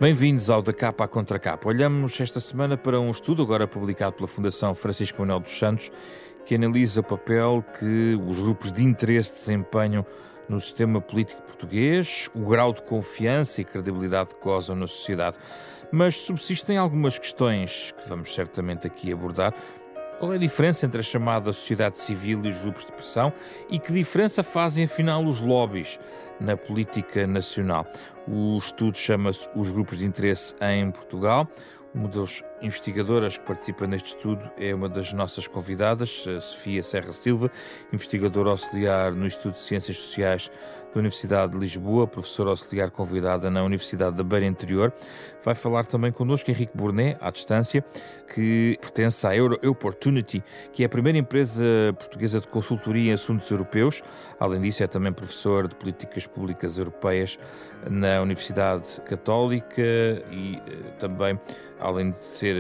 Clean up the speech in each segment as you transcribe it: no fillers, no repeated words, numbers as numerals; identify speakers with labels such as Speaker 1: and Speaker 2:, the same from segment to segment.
Speaker 1: Bem-vindos ao Da Capa à Contra Capa. Olhamos esta semana para um estudo agora publicado pela Fundação Francisco Manuel dos Santos, que analisa o papel que os grupos de interesse desempenham no sistema político português, o grau de confiança e credibilidade que gozam na sociedade. Mas subsistem algumas questões que vamos certamente aqui abordar. Qual é a diferença entre a chamada sociedade civil e os grupos de pressão? E que diferença fazem, afinal, os lobbies na política nacional? O estudo chama-se Os Grupos de Interesse em Portugal. Uma das investigadoras que participa neste estudo é uma das nossas convidadas, a Sofia Serra Silva, investigadora auxiliar no Instituto de Ciências Sociais da Universidade de Lisboa, professora auxiliar convidada na Universidade da Beira Interior. Vai falar também connosco Henrique Burnet, à distância, que pertence à Opportunity, que é a primeira empresa portuguesa de consultoria em assuntos europeus. Além disso, é também professor de políticas públicas europeias na Universidade Católica e também, além de ser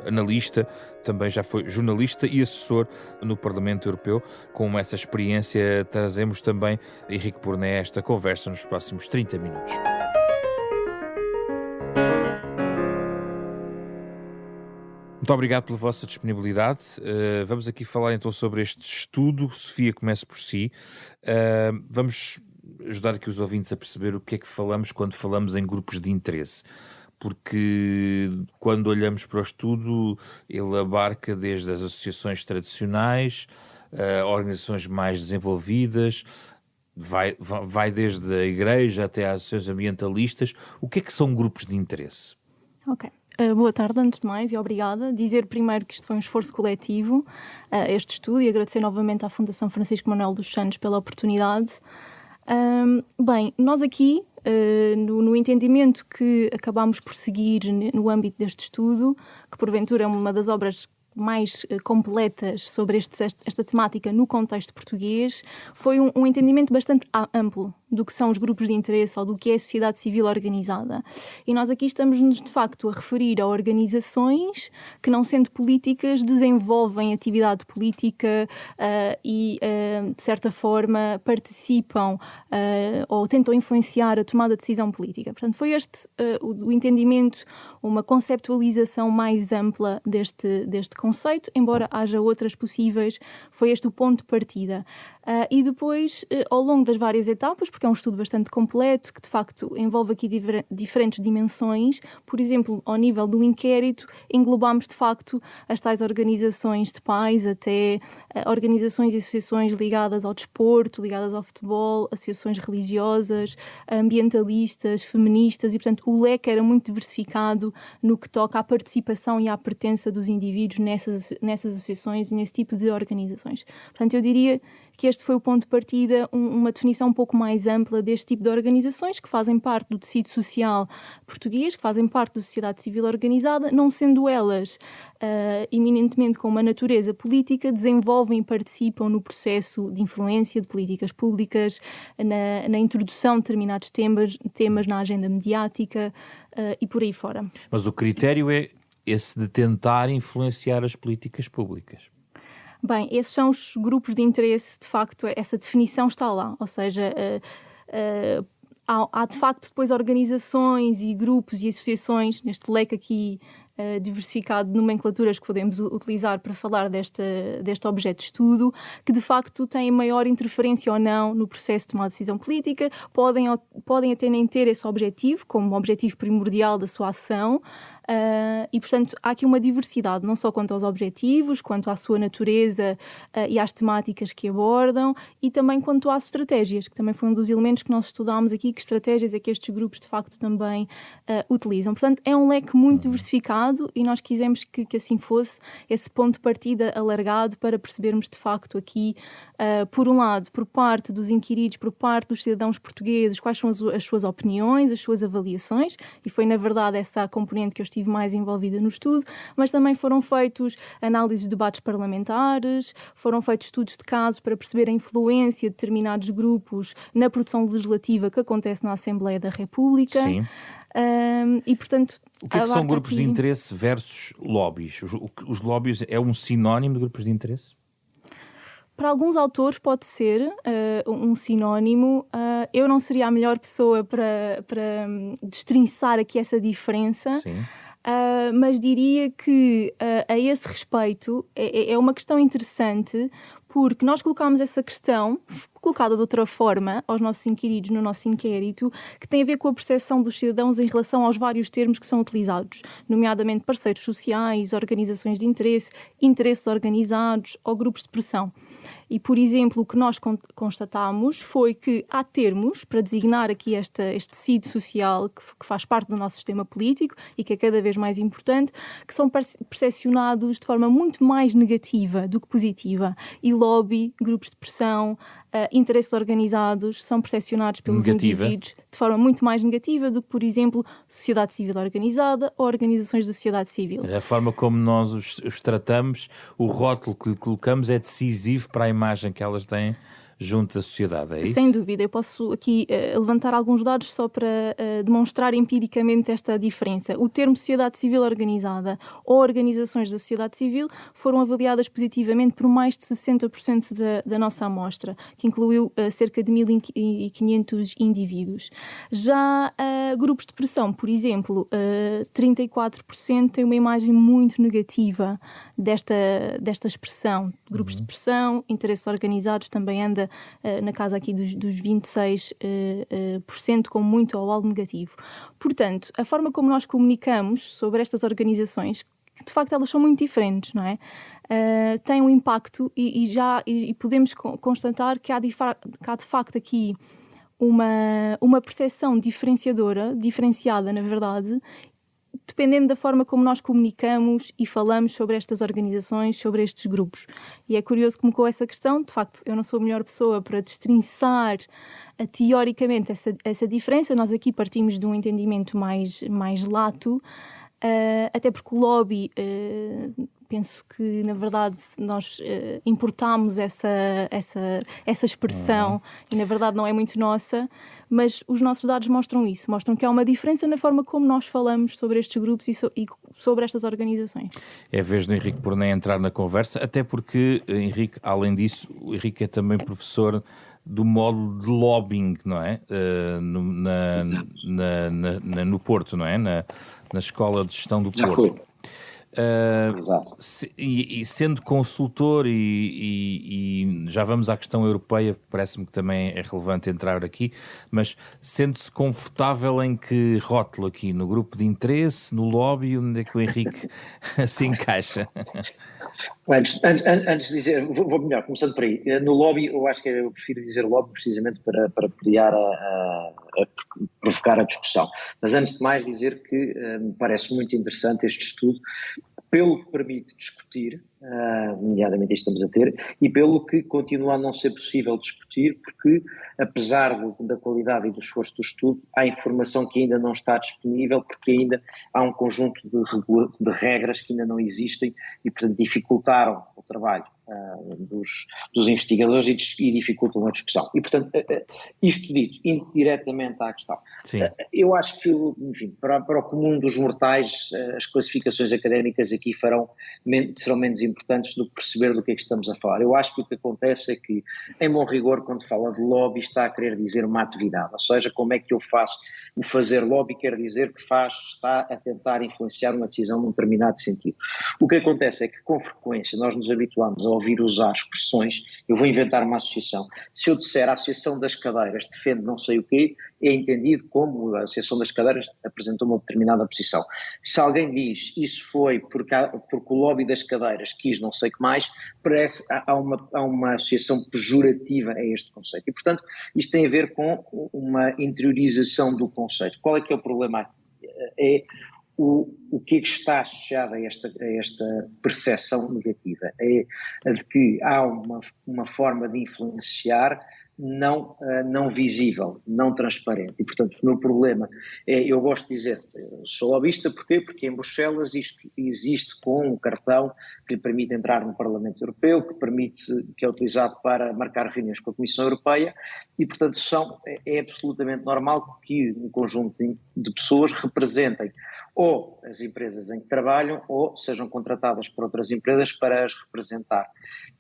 Speaker 1: analista, também já foi jornalista e assessor no Parlamento Europeu. Com essa experiência, trazemos também Henrique Burnet a esta conversa nos próximos 30 minutos. Muito obrigado pela vossa disponibilidade. Vamos aqui falar então sobre este estudo. Sofia, comece por si. Vamos ajudar aqui os ouvintes a perceber o que é que falamos quando falamos em grupos de interesse. Porque quando olhamos para o estudo, ele abarca desde as associações tradicionais, organizações mais desenvolvidas, vai desde a igreja até às associações ambientalistas. O que é que são grupos de interesse?
Speaker 2: Ok. Boa tarde, antes de mais, e obrigada. Dizer primeiro que isto foi um esforço coletivo, este estudo, e agradecer novamente à Fundação Francisco Manuel dos Santos pela oportunidade. Bem, nós aqui, no entendimento que acabámos por seguir no âmbito deste estudo, que porventura é uma das obras mais completas sobre esta temática no contexto português, foi um entendimento bastante amplo do que são os grupos de interesse ou do que é a sociedade civil organizada. E nós aqui estamos-nos, de facto, a referir a organizações que, não sendo políticas, desenvolvem atividade política e, de certa forma, participam ou tentam influenciar a tomada de decisão política. Portanto, foi este o entendimento, uma conceptualização mais ampla deste conceito, embora haja outras possíveis, foi este o ponto de partida. E depois, ao longo das várias etapas, porque é um estudo bastante completo, que de facto envolve aqui diferentes dimensões, por exemplo, ao nível do inquérito, englobamos de facto as tais organizações de pais, até organizações e associações ligadas ao desporto, ligadas ao futebol, associações religiosas, ambientalistas, feministas, e portanto o leque era muito diversificado no que toca à participação e à pertença dos indivíduos nessas associações e nesse tipo de organizações. Portanto, eu diria que este foi o ponto de partida, uma definição um pouco mais ampla deste tipo de organizações que fazem parte do tecido social português, que fazem parte da sociedade civil organizada, não sendo elas eminentemente com uma natureza política, desenvolvem e participam no processo de influência de políticas públicas, na introdução de determinados temas na agenda mediática e por aí fora.
Speaker 1: Mas o critério é esse de tentar influenciar as políticas públicas.
Speaker 2: Bem, esses são os grupos de interesse, de facto, essa definição está lá, ou seja, há de facto depois organizações e grupos e associações, neste leque aqui diversificado de nomenclaturas que podemos utilizar para falar deste objeto de estudo, que de facto têm maior interferência ou não no processo de tomar decisão política, podem até nem ter esse objetivo como objetivo primordial da sua ação. E, portanto, há aqui uma diversidade, não só quanto aos objetivos, quanto à sua natureza e às temáticas que abordam, e também quanto às estratégias, que também foi um dos elementos que nós estudámos aqui, que estratégias é que estes grupos, de facto, também utilizam. Portanto, é um leque muito diversificado e nós quisemos que assim fosse, esse ponto de partida alargado para percebermos, de facto, aqui, por um lado, por parte dos inquiridos, por parte dos cidadãos portugueses, quais são as suas opiniões, as suas avaliações, e foi, na verdade, essa a componente que eu estive mais envolvida no estudo, mas também foram feitos análises de debates parlamentares, foram feitos estudos de casos para perceber a influência de determinados grupos na produção legislativa que acontece na Assembleia da República.
Speaker 1: Sim.
Speaker 2: E, portanto,
Speaker 1: o que é que são grupos de interesse versus lobbies? Os lobbies é um sinónimo de grupos de interesse?
Speaker 2: Para alguns autores pode ser um sinónimo, eu não seria a melhor pessoa para destrinçar aqui essa diferença.
Speaker 1: Sim.
Speaker 2: Mas diria que, a esse respeito, é uma questão interessante, porque nós colocámos essa questão, colocada de outra forma, aos nossos inquiridos no nosso inquérito, que tem a ver com a percepção dos cidadãos em relação aos vários termos que são utilizados, nomeadamente parceiros sociais, organizações de interesse, interesses organizados ou grupos de pressão. E, por exemplo, o que nós constatámos foi que há termos para designar aqui este tecido social que faz parte do nosso sistema político e que é cada vez mais importante, que são percepcionados de forma muito mais negativa do que positiva. E lobby, grupos de pressão, interesses organizados são percepcionados pelos indivíduos de forma muito mais negativa do que, por exemplo, sociedade civil organizada ou organizações da sociedade civil.
Speaker 1: A forma como nós os tratamos, o rótulo que lhe colocamos é decisivo para a imagem que elas têm junto da sociedade, é isso?
Speaker 2: Sem dúvida, eu posso aqui levantar alguns dados só para demonstrar empiricamente esta diferença. O termo sociedade civil organizada ou organizações da sociedade civil foram avaliadas positivamente por mais de 60% da nossa amostra, que incluiu cerca de 1.500 indivíduos. Já grupos de pressão, por exemplo, 34% têm uma imagem muito negativa desta expressão. Grupos de pressão, interesses organizados também anda na casa aqui dos 26%, com muito ou algo negativo. Portanto, a forma como nós comunicamos sobre estas organizações, que de facto elas são muito diferentes, não é? Tem um impacto e podemos constatar que há de facto aqui uma percepção diferenciada, na verdade, dependendo da forma como nós comunicamos e falamos sobre estas organizações, sobre estes grupos. E é curioso que me colocou essa questão. De facto, eu não sou a melhor pessoa para destrinçar teoricamente essa diferença. Nós aqui partimos de um entendimento mais lato, até porque o lobby, penso que, na verdade, nós importámos essa expressão e, na verdade, não é muito nossa, mas os nossos dados mostram isso, mostram que há uma diferença na forma como nós falamos sobre estes grupos e sobre estas organizações.
Speaker 1: É a vez do Henrique Porné entrar na conversa, até porque, Henrique, além disso, o Henrique é também professor do módulo de lobbying, não é? No Porto, não é? Na Escola de Gestão do Porto.
Speaker 3: Fui.
Speaker 1: E sendo consultor e já vamos à questão europeia, parece-me que também é relevante entrar aqui, mas sente-se confortável em que rótulo aqui? No grupo de interesse, no lobby, onde é que o Henrique se encaixa?
Speaker 3: Antes de dizer, vou melhor, começando por aí. No lobby, eu acho que eu prefiro dizer lobby precisamente para criar provocar a discussão. Mas antes de mais dizer que me parece muito interessante este estudo, pelo que permite discutir, nomeadamente isto estamos a ter, e pelo que continua a não ser possível discutir, porque apesar da qualidade e do esforço do estudo, há informação que ainda não está disponível, porque ainda há um conjunto de regras que ainda não existem e, portanto, dificultaram o trabalho dos investigadores e dificultam a discussão. E, portanto, isto dito, indiretamente à questão.
Speaker 1: Sim.
Speaker 3: Eu acho que, enfim, para o comum dos mortais, as classificações académicas aqui serão menos importantes do que perceber do que é que estamos a falar. Eu acho que o que acontece é que, em bom rigor, quando fala de lobby, está a querer dizer uma atividade, ou seja, como é que eu faço o fazer lobby, quer dizer que está a tentar influenciar uma decisão num determinado sentido. O que acontece é que, com frequência, nós nos habituamos a ouvir usar expressões. Eu vou inventar uma associação. Se eu disser a Associação das Cadeiras defende não sei o quê, é entendido como a Associação das Cadeiras apresentou uma determinada posição. Se alguém diz isso foi porque o lobby das cadeiras quis não sei o que mais, parece há uma associação pejorativa a este conceito. E, portanto, isto tem a ver com uma interiorização do conceito. Qual é que é o problema? É o que é que está associado a esta percepção negativa? É a de que há uma forma de influenciar não visível, não transparente. E, portanto, o meu problema é, eu gosto de dizer, sou lobista, porquê? Porque em Bruxelas isto existe com um cartão que lhe permite entrar no Parlamento Europeu, que é utilizado para marcar reuniões com a Comissão Europeia e, portanto, é absolutamente normal que um conjunto de pessoas representem ou as empresas em que trabalham ou sejam contratadas por outras empresas para as representar.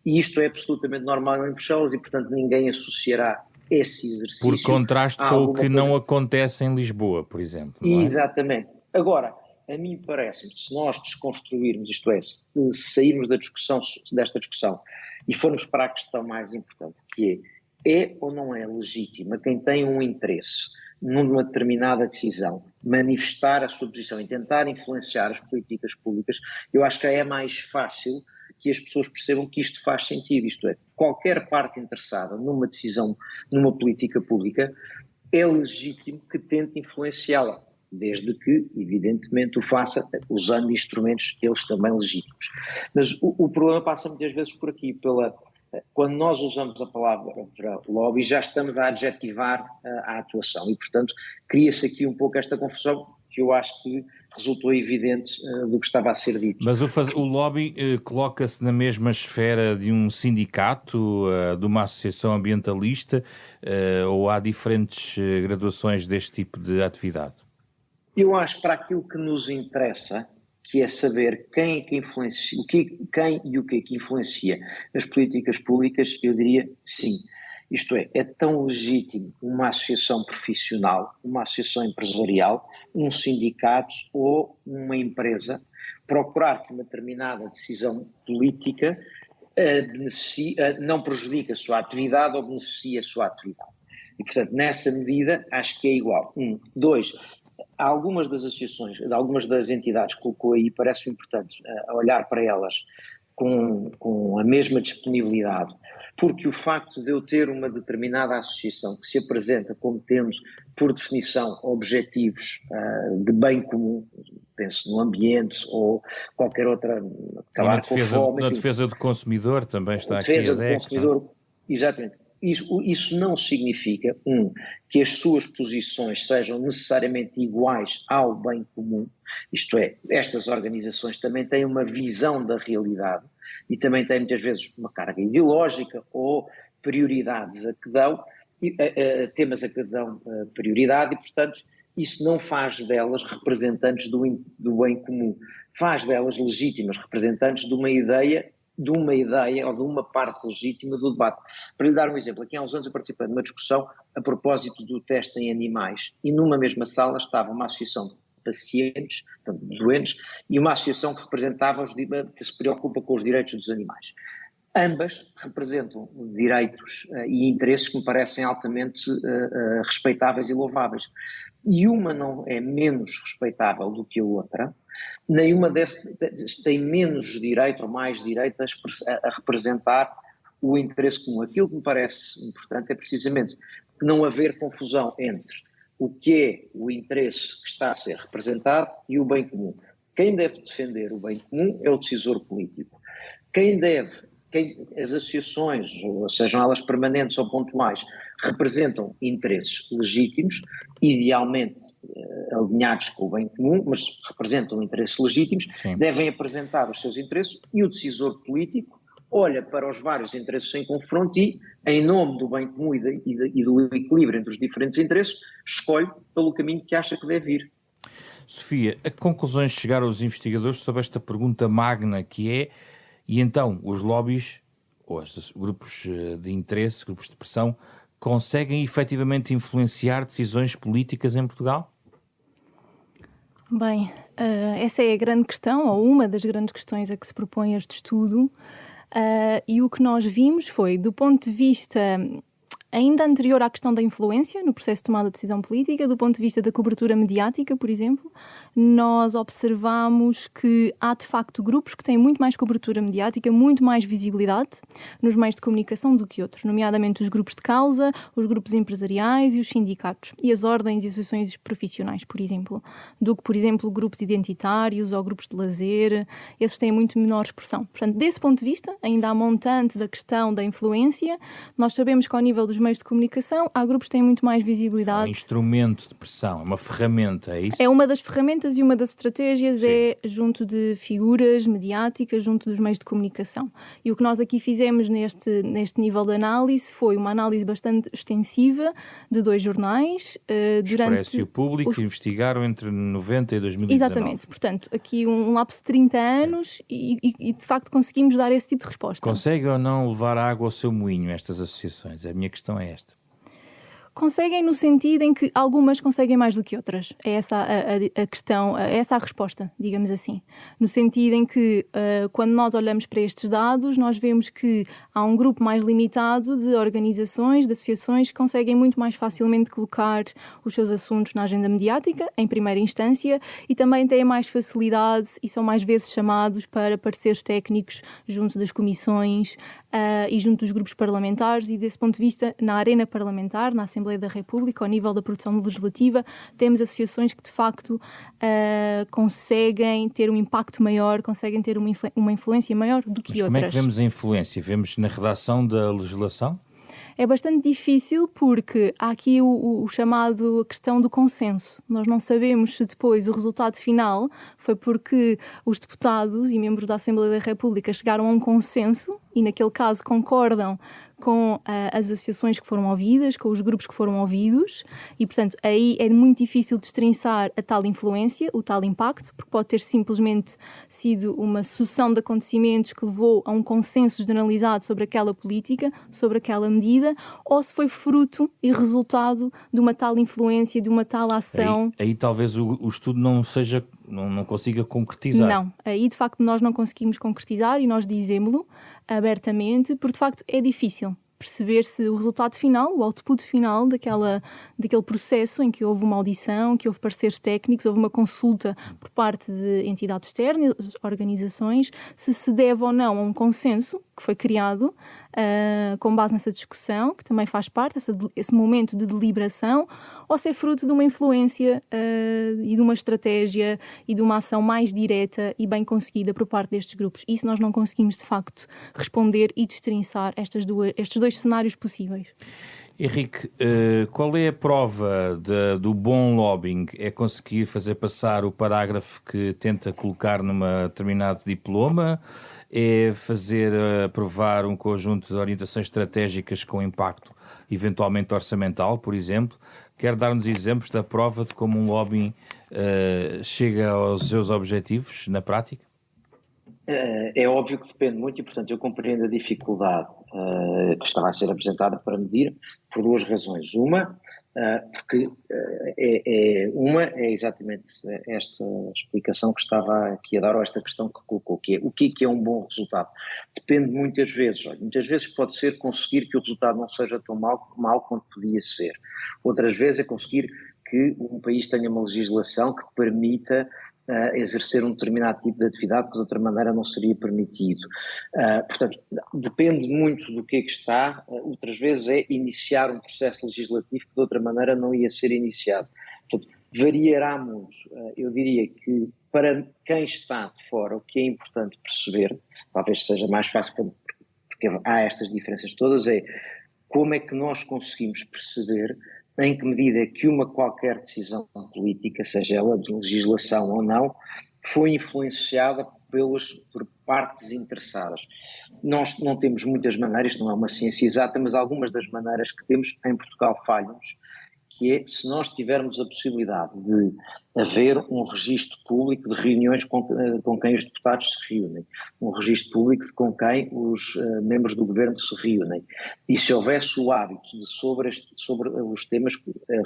Speaker 3: E isto é absolutamente normal em Bruxelas e, portanto, ninguém associará esse exercício.
Speaker 1: Por contraste com o que não acontece em Lisboa, por exemplo. Não é?
Speaker 3: Exatamente. Agora, a mim parece-me que se nós desconstruirmos, isto é, se sairmos desta discussão e formos para a questão mais importante, que é ou não é legítima quem tem um interesse numa determinada decisão, manifestar a sua posição e tentar influenciar as políticas públicas, eu acho que é mais fácil que as pessoas percebam que isto faz sentido, isto é, qualquer parte interessada numa decisão, numa política pública, é legítimo que tente influenciá-la, desde que, evidentemente, o faça usando instrumentos eles também legítimos. Mas o problema passa muitas vezes por aqui, quando nós usamos a palavra lobby, já estamos a adjetivar a atuação e, portanto, cria-se aqui um pouco esta confusão que eu acho que resultou evidente do que estava a ser dito.
Speaker 1: Mas o lobby coloca-se na mesma esfera de um sindicato, de uma associação ambientalista, ou há diferentes graduações deste tipo de atividade?
Speaker 3: Eu acho que para aquilo que nos interessa, que é saber quem é que influencia, quem e o que é que influencia as políticas públicas, eu diria sim. Isto é tão legítimo uma associação profissional, uma associação empresarial, um sindicato ou uma empresa procurar que uma determinada decisão política não prejudique a sua atividade ou beneficie a sua atividade. E, portanto, nessa medida, acho que é igual. Dois, algumas das associações, algumas das entidades que colocou aí, parece-me importante olhar para elas com a mesma disponibilidade, porque o facto de eu ter uma determinada associação que se apresenta como tendo, por definição, objetivos de bem comum, penso no ambiente ou qualquer outra, acabar com a fome.
Speaker 1: Na defesa do consumidor também está aqui a
Speaker 3: defesa do
Speaker 1: DEC,
Speaker 3: consumidor, exatamente. Isso não significa, que as suas posições sejam necessariamente iguais ao bem comum, isto é, estas organizações também têm uma visão da realidade e também têm muitas vezes uma carga ideológica ou prioridades a que dão, temas a que dão prioridade e, portanto, isso não faz delas representantes do bem comum, faz delas legítimas representantes de uma ideia ou de uma parte legítima do debate. Para lhe dar um exemplo, aqui há uns anos eu participei de uma discussão a propósito do teste em animais e numa mesma sala estava uma associação de pacientes, portanto, doentes, e uma associação que se preocupa com os direitos dos animais. Ambas representam direitos e interesses que me parecem altamente respeitáveis e louváveis. E uma não é menos respeitável do que a outra, nenhuma tem menos direito ou mais direito a representar o interesse comum. Aquilo que me parece importante é precisamente não haver confusão entre o que é o interesse que está a ser representado e o bem comum. Quem deve defender o bem comum é o decisor político. As associações, sejam elas permanentes ou pontuais, representam interesses legítimos, idealmente alinhados com o bem comum, mas representam interesses legítimos, Sim. Devem apresentar os seus interesses e o decisor político olha para os vários interesses em confronto e, em nome do bem comum e do equilíbrio entre os diferentes interesses, escolhe pelo caminho que acha que deve ir.
Speaker 1: Sofia, a que conclusões chegaram os investigadores sobre esta pergunta magna que é: e então os lobbies, ou estes grupos de interesse, grupos de pressão, conseguem efetivamente influenciar decisões políticas em Portugal?
Speaker 2: Bem, essa é a grande questão, ou uma das grandes questões a que se propõe este estudo, e o que nós vimos foi, do ponto de vista ainda anterior à questão da influência no processo de tomada de decisão política, do ponto de vista da cobertura mediática, por exemplo, nós observamos que há de facto grupos que têm muito mais cobertura mediática, muito mais visibilidade nos meios de comunicação do que outros, nomeadamente os grupos de causa, os grupos empresariais e os sindicatos, e as ordens e associações profissionais, por exemplo, do que, por exemplo, grupos identitários ou grupos de lazer. Esses têm muito menor expressão. Portanto, desse ponto de vista, ainda há montante da questão da influência. Nós sabemos que ao nível dos meios de comunicação há grupos que têm muito mais visibilidade.
Speaker 1: É um instrumento de pressão, uma ferramenta, é isso?
Speaker 2: É uma das ferramentas e uma das estratégias. Sim. É junto de figuras mediáticas, junto dos meios de comunicação. E o que nós aqui fizemos neste nível de análise foi uma análise bastante extensiva de 2 jornais.
Speaker 1: Expresso e o Público investigaram entre 90 e 2019.
Speaker 2: Exatamente. Portanto, aqui um lapso de 30 anos e de facto conseguimos dar esse tipo de resposta.
Speaker 1: Consegue ou não levar água ao seu moinho estas associações? A minha questão é esta.
Speaker 2: Conseguem no sentido em que algumas conseguem mais do que outras. É essa a questão, é essa a resposta, digamos assim. No sentido em que, quando nós olhamos para estes dados, nós vemos que há um grupo mais limitado de organizações, de associações, que conseguem muito mais facilmente colocar os seus assuntos na agenda mediática, em primeira instância, e também têm mais facilidade e são mais vezes chamados para pareceres técnicos junto das comissões e junto dos grupos parlamentares, e desse ponto de vista, na arena parlamentar, na Assembleia da República, ao nível da produção legislativa, temos associações que de facto conseguem ter um impacto maior, conseguem ter uma influência maior do que
Speaker 1: Mas
Speaker 2: outras.
Speaker 1: como é que vemos a influência? Vemos na redação da legislação?
Speaker 2: É bastante difícil porque há aqui o chamado questão do consenso. Nós não sabemos se depois o resultado final foi porque os deputados e membros da Assembleia da República chegaram a um consenso e naquele caso concordam com as associações que foram ouvidas, com os grupos que foram ouvidos, e portanto aí é muito difícil destrinçar a tal influência, o tal impacto, porque pode ter simplesmente sido uma sucessão de acontecimentos que levou a um consenso generalizado sobre aquela política, sobre aquela medida, ou se foi fruto e resultado de uma tal influência, de uma tal ação.
Speaker 1: Aí talvez o estudo não consiga concretizar.
Speaker 2: Não, aí de facto nós não conseguimos concretizar e nós dizemos-lo abertamente, porque de facto é difícil perceber se o resultado final, o output final daquele processo em que houve uma audição, que houve pareceres técnicos, houve uma consulta por parte de entidades externas, organizações, se deve ou não a um consenso que foi criado com base nessa discussão, que também faz parte, esse momento de deliberação, ou se é fruto de uma influência e de uma estratégia e de uma ação mais direta e bem conseguida por parte destes grupos. Isso nós não conseguimos, de facto, responder e destrinçar estes dois cenários possíveis.
Speaker 1: Henrique, qual é a prova do bom lobbying? É conseguir fazer passar o parágrafo que tenta colocar numa determinado diploma? É fazer aprovar um conjunto de orientações estratégicas com impacto eventualmente orçamental, por exemplo? Quer dar-nos exemplos da prova de como um lobbying chega aos seus objetivos na prática?
Speaker 3: É óbvio que depende muito e, portanto, eu compreendo a dificuldade que estava a ser apresentada para medir por duas razões. Uma, porque é exatamente esta explicação que estava aqui a dar, ou esta questão que colocou, que é o que é um bom resultado. Depende muitas vezes pode ser conseguir que o resultado não seja tão mau quanto podia ser. Outras vezes é conseguir que um país tenha uma legislação que permita exercer um determinado tipo de atividade que de outra maneira não seria permitido. Portanto, depende muito do que é que está. Outras vezes é iniciar um processo legislativo que de outra maneira não ia ser iniciado. Portanto, variará muito. Eu diria que para quem está de fora, o que é importante perceber, talvez seja mais fácil porque há estas diferenças todas, é como é que nós conseguimos perceber em que medida que uma qualquer decisão política, seja ela de legislação ou não, foi influenciada por partes interessadas. Nós não temos muitas maneiras, isto não é uma ciência exata, mas algumas das maneiras que temos em Portugal falham-nos, que é se nós tivermos a possibilidade de haver um registro público de reuniões com quem os deputados se reúnem, um registro público com quem os membros do governo se reúnem, e se houvesse o hábito de sobre os temas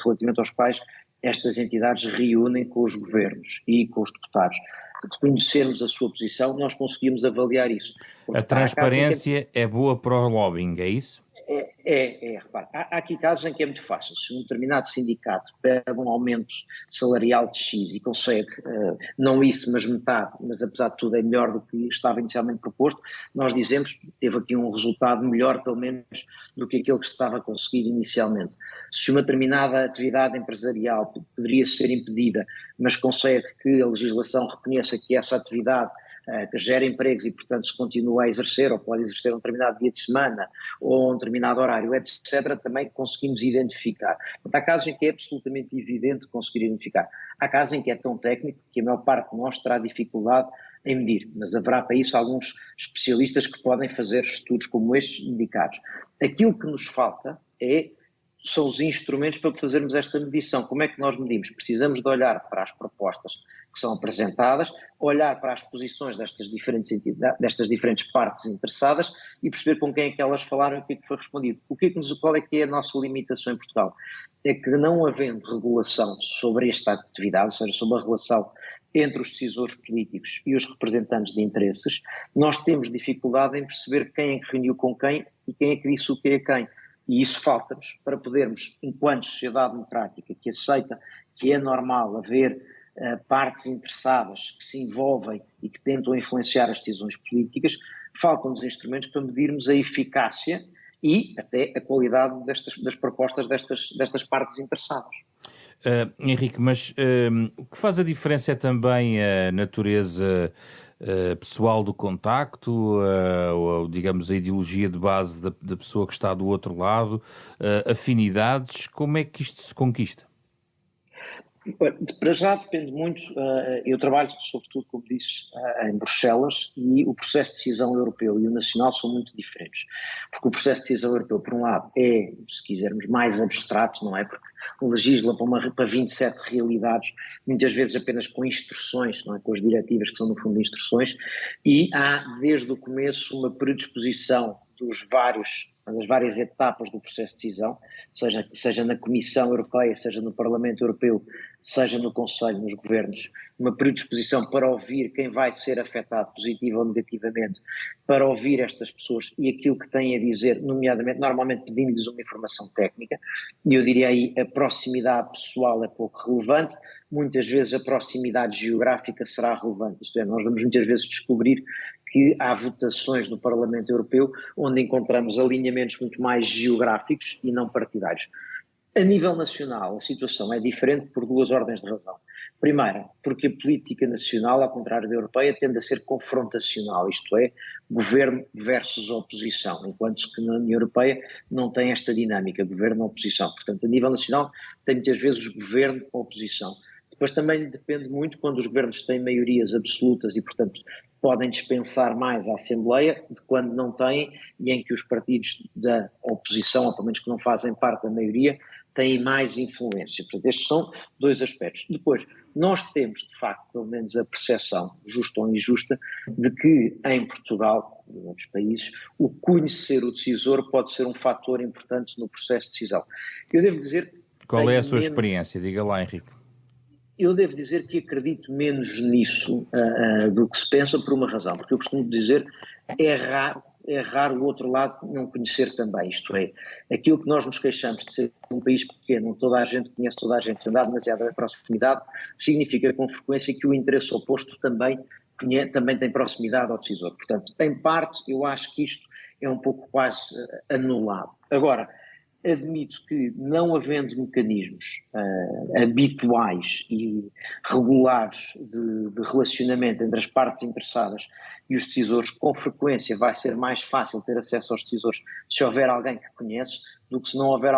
Speaker 3: relativamente aos quais estas entidades reúnem com os governos e com os deputados, de conhecermos a sua posição, nós conseguimos avaliar isso.
Speaker 1: Porque a transparência é boa para o lobbying, é isso?
Speaker 3: Repare, há aqui casos em que é muito fácil. Se um determinado sindicato pede um aumento salarial de X e consegue, não isso, mas metade, mas apesar de tudo é melhor do que estava inicialmente proposto, nós dizemos que teve aqui um resultado melhor, pelo menos, do que aquele que estava a conseguir inicialmente. Se uma determinada atividade empresarial poderia ser impedida, mas consegue que a legislação reconheça que essa atividade que gera empregos e, portanto, se continua a exercer, ou pode exercer um determinado dia de semana, ou um determinado horário, etc., também conseguimos identificar. Portanto, há casos em que é absolutamente evidente conseguir identificar. Há casos em que é tão técnico que a maior parte de nós terá dificuldade em medir, mas haverá para isso alguns especialistas que podem fazer estudos como estes indicados. Aquilo que nos falta é são os instrumentos para fazermos esta medição. Como é que nós medimos? Precisamos de olhar para as propostas que são apresentadas, olhar para as posições destas diferentes partes interessadas e perceber com quem é que elas falaram e o que é que foi respondido. Qual é que é a nossa limitação em Portugal? É que não havendo regulação sobre esta atividade, ou seja, sobre a relação entre os decisores políticos e os representantes de interesses, nós temos dificuldade em perceber quem é que reuniu com quem e quem é que disse o que é quem. E isso falta-nos para podermos, enquanto sociedade democrática que aceita que é normal haver partes interessadas que se envolvem e que tentam influenciar as decisões políticas, faltam-nos instrumentos para medirmos a eficácia e até a qualidade das propostas destas partes interessadas.
Speaker 1: Henrique, mas o que faz a diferença é também a natureza pessoal do contacto, ou digamos a ideologia de base da pessoa que está do outro lado, afinidades, como é que isto se conquista?
Speaker 3: Para já depende muito, eu trabalho sobretudo, como disse, em Bruxelas, e o processo de decisão europeu e o nacional são muito diferentes, porque o processo de decisão europeu, por um lado, é, se quisermos, mais abstrato, não é? Porque legisla para 27 realidades, muitas vezes apenas com instruções, não é? Com as diretivas que são no fundo instruções, e há desde o começo uma predisposição das várias etapas do processo de decisão, seja na Comissão Europeia, seja no Parlamento Europeu, seja no Conselho, nos governos, uma predisposição para ouvir quem vai ser afetado positiva ou negativamente, para ouvir estas pessoas e aquilo que têm a dizer, nomeadamente, normalmente pedindo-lhes uma informação técnica, e eu diria aí a proximidade pessoal é pouco relevante, muitas vezes a proximidade geográfica será relevante, isto é, nós vamos muitas vezes descobrir que há votações no Parlamento Europeu onde encontramos alinhamentos muito mais geográficos e não partidários. A nível nacional, a situação é diferente por duas ordens de razão. Primeira, porque a política nacional, ao contrário da europeia, tende a ser confrontacional, isto é, governo versus oposição, enquanto que na União Europeia não tem esta dinâmica, governo-oposição. Portanto, a nível nacional tem muitas vezes governo-oposição. Depois também depende muito quando os governos têm maiorias absolutas e, portanto, podem dispensar mais a Assembleia de quando não têm e em que os partidos da oposição, ou pelo menos que não fazem parte da maioria, têm mais influência. Portanto, estes são dois aspectos. Depois, nós temos, de facto, pelo menos a percepção, justa ou injusta, de que em Portugal e em outros países, o conhecer o decisor pode ser um fator importante no processo de decisão. Eu devo dizer...
Speaker 1: Qual é a sua experiência? Diga lá, Henrique.
Speaker 3: Eu devo dizer que acredito menos nisso do que se pensa por uma razão, porque eu costumo dizer é raro o outro lado não conhecer também, isto é, aquilo que nós nos queixamos de ser um país pequeno, toda a gente conhece toda a gente, andar demasiado à proximidade, significa com frequência que o interesse oposto também tem proximidade ao decisor. Portanto, em parte, eu acho que isto é um pouco quase anulado. Agora, admito que, não havendo mecanismos habituais e regulares de relacionamento entre as partes interessadas e os decisores, com frequência vai ser mais fácil ter acesso aos decisores se houver alguém que conhece do que se não houver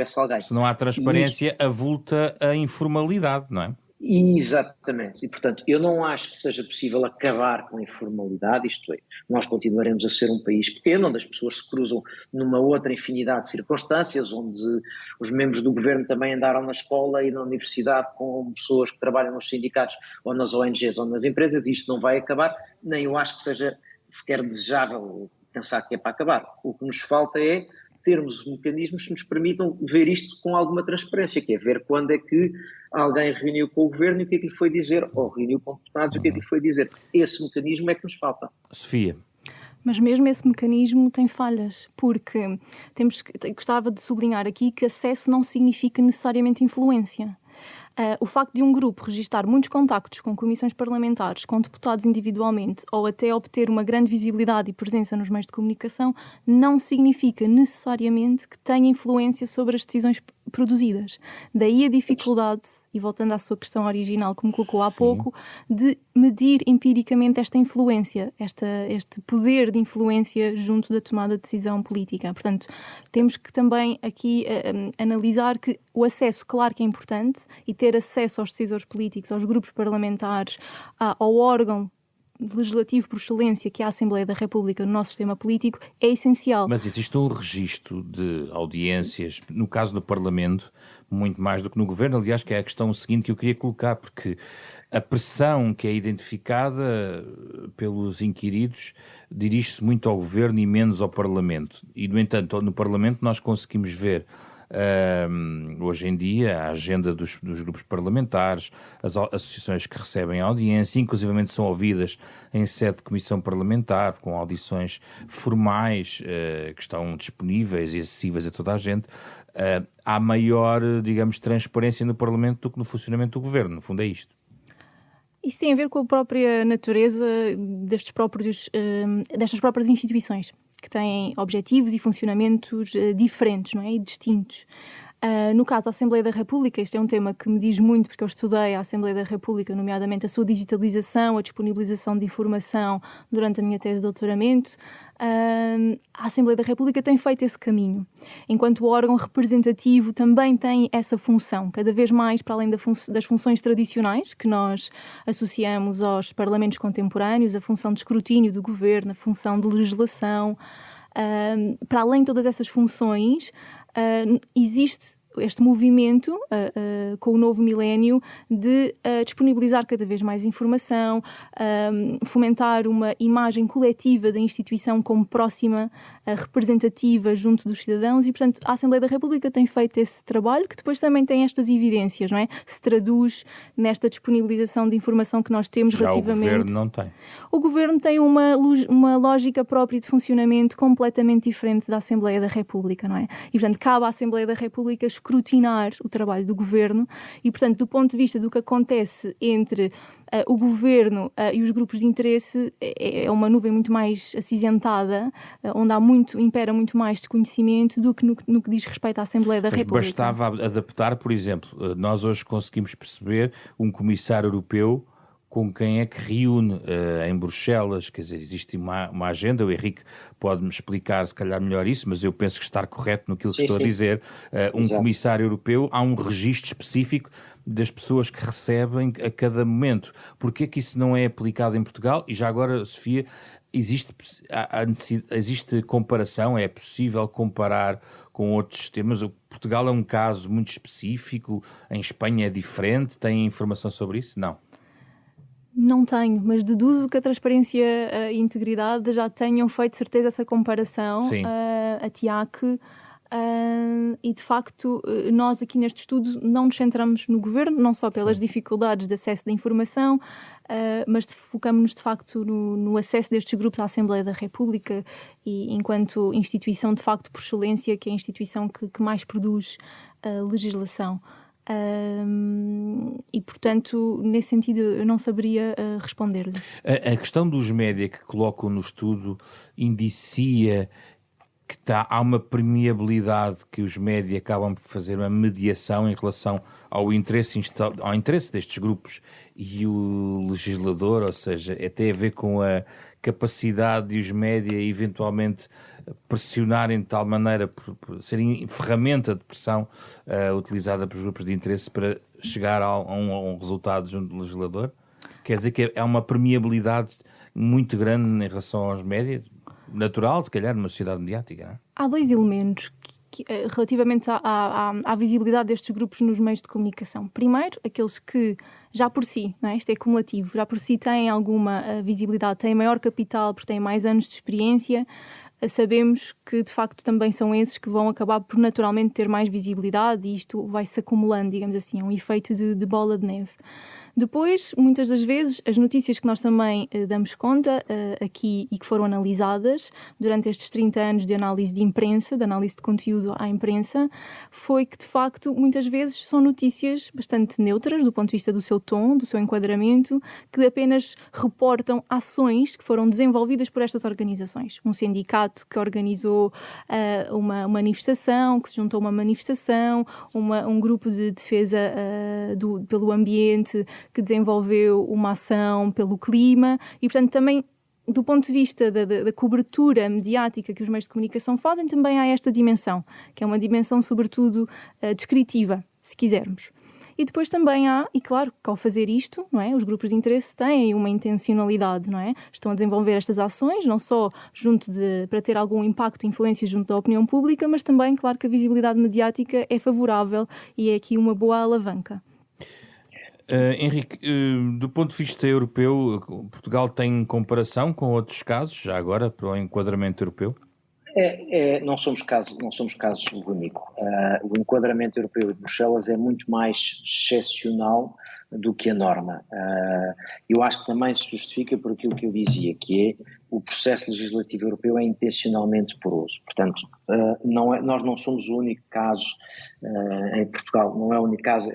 Speaker 3: esse alguém.
Speaker 1: Se não há transparência, avulta a informalidade, não é?
Speaker 3: Exatamente, e portanto eu não acho que seja possível acabar com a informalidade, isto é, nós continuaremos a ser um país pequeno, onde as pessoas se cruzam numa outra infinidade de circunstâncias, onde os membros do governo também andaram na escola e na universidade com pessoas que trabalham nos sindicatos ou nas ONGs ou nas empresas, e isto não vai acabar, nem eu acho que seja sequer desejável pensar que é para acabar. O que nos falta é termos mecanismos que nos permitam ver isto com alguma transparência, que é ver quando é que alguém reuniu com o governo e o que é que lhe foi dizer, ou reuniu com deputados e o que é que lhe foi dizer. Esse mecanismo é que nos falta.
Speaker 1: Sofia.
Speaker 2: Mas mesmo esse mecanismo tem falhas, porque gostava de sublinhar aqui que acesso não significa necessariamente influência. O facto de um grupo registar muitos contactos com comissões parlamentares, com deputados individualmente, ou até obter uma grande visibilidade e presença nos meios de comunicação, não significa necessariamente que tenha influência sobre as decisões produzidas. Daí a dificuldade, e voltando à sua questão original que me colocou há pouco, de medir empiricamente esta influência, este poder de influência junto da tomada de decisão política. Portanto, temos que também aqui analisar que o acesso, claro que é importante, e ter acesso aos decisores políticos, aos grupos parlamentares, ao órgão legislativo por excelência, que é a Assembleia da República no nosso sistema político, é essencial.
Speaker 1: Mas existe um registro de audiências, no caso do Parlamento, muito mais do que no Governo, aliás, que é a questão seguinte que eu queria colocar, porque a pressão que é identificada pelos inquiridos dirige-se muito ao Governo e menos ao Parlamento. E, no entanto, no Parlamento nós conseguimos ver hoje em dia a agenda dos grupos parlamentares, as associações que recebem audiência, inclusivamente são ouvidas em sede de comissão parlamentar, com audições formais que estão disponíveis e acessíveis a toda a gente. Há maior, digamos, transparência no Parlamento do que no funcionamento do Governo, no fundo é isto.
Speaker 2: Isso tem a ver com a própria natureza destas próprias instituições, que têm objetivos e funcionamentos diferentes, não é? E distintos. No caso da Assembleia da República, este é um tema que me diz muito, porque eu estudei a Assembleia da República, nomeadamente a sua digitalização, a disponibilização de informação durante a minha tese de doutoramento. A Assembleia da República tem feito esse caminho. Enquanto órgão representativo também tem essa função, cada vez mais para além das funções tradicionais que nós associamos aos parlamentos contemporâneos, a função de escrutínio do governo, a função de legislação. Para além de todas essas funções, existe este movimento com o novo milénio de disponibilizar cada vez mais informação, fomentar uma imagem coletiva da instituição como próxima, representativa junto dos cidadãos e, portanto, a Assembleia da República tem feito esse trabalho que depois também tem estas evidências, não é? Se traduz nesta disponibilização de informação que nós temos
Speaker 1: já
Speaker 2: relativamente...
Speaker 1: o Governo não tem.
Speaker 2: O Governo tem uma lógica própria de funcionamento completamente diferente da Assembleia da República, não é? E, portanto, cabe à Assembleia da República escrutinar o trabalho do Governo e, portanto, do ponto de vista do que acontece entre o Governo e os grupos de interesse, é uma nuvem muito mais acinzentada, onde impera muito mais desconhecimento do que no que diz respeito à Assembleia da República.
Speaker 1: Mas bastava adaptar, por exemplo, nós hoje conseguimos perceber um comissário europeu com quem é que reúne em Bruxelas, quer dizer, existe uma agenda, o Henrique pode-me explicar se calhar melhor isso, mas eu penso que estar correto naquilo que estou a dizer. Um comissário europeu, há um registro específico das pessoas que recebem a cada momento. Porquê que isso não é aplicado em Portugal? E já agora, Sofia, existe comparação? É possível comparar com outros sistemas? Portugal é um caso muito específico, em Espanha é diferente, tem informação sobre isso? Não.
Speaker 2: Não tenho, mas deduzo que a Transparência e Integridade já tenham feito certeza essa comparação, a TIAC, e de facto nós aqui neste estudo não nos centramos no Governo, não só pelas dificuldades de acesso da informação, mas focamos-nos de facto no acesso destes grupos à Assembleia da República e enquanto instituição de facto por excelência, que é a instituição que mais produz legislação. E, portanto, nesse sentido, eu não saberia responder-lhe.
Speaker 1: A questão dos média que colocam no estudo indicia que há uma permeabilidade que os média acabam por fazer uma mediação em relação ao interesse destes grupos e o legislador, ou seja, tem a ver com a capacidade de os média eventualmente pressionarem de tal maneira por serem ferramenta de pressão utilizada pelos grupos de interesse para chegar a um resultado junto do legislador? Quer dizer que há uma permeabilidade muito grande em relação aos médias, natural, se calhar, numa sociedade mediática, não é?
Speaker 2: Há dois elementos relativamente à visibilidade destes grupos nos meios de comunicação. Primeiro, aqueles que já por si, não é? Isto é cumulativo, já por si têm alguma visibilidade, têm maior capital porque têm mais anos de experiência. Sabemos que de facto também são esses que vão acabar por naturalmente ter mais visibilidade e isto vai-se acumulando, digamos assim, é um efeito de bola de neve. Depois, muitas das vezes, as notícias que nós também damos conta aqui e que foram analisadas durante estes 30 anos de análise de imprensa, de análise de conteúdo à imprensa, foi que, de facto, muitas vezes são notícias bastante neutras do ponto de vista do seu tom, do seu enquadramento, que apenas reportam ações que foram desenvolvidas por estas organizações. Um sindicato que organizou uma manifestação, que se juntou a uma manifestação, um grupo de defesa pelo ambiente, que desenvolveu uma ação pelo clima e, portanto, também do ponto de vista da cobertura mediática que os meios de comunicação fazem, também há esta dimensão, que é uma dimensão sobretudo descritiva, se quisermos. E E depois também há, e claro que ao fazer isto, não é, os grupos de interesse têm uma intencionalidade, não é? Estão a desenvolver estas ações, não só para ter algum impacto e influência junto da opinião pública, mas também, claro, que a visibilidade mediática é favorável e é aqui uma boa alavanca.
Speaker 1: Henrique, do ponto de vista europeu, Portugal tem comparação com outros casos, já agora, para o enquadramento europeu?
Speaker 3: Não somos caso único. O enquadramento europeu de Bruxelas é muito mais excepcional do que a norma. Eu acho que também se justifica por aquilo que eu dizia, que é o processo legislativo europeu é intencionalmente poroso. Portanto, nós não somos o único caso em Portugal, não é o único caso,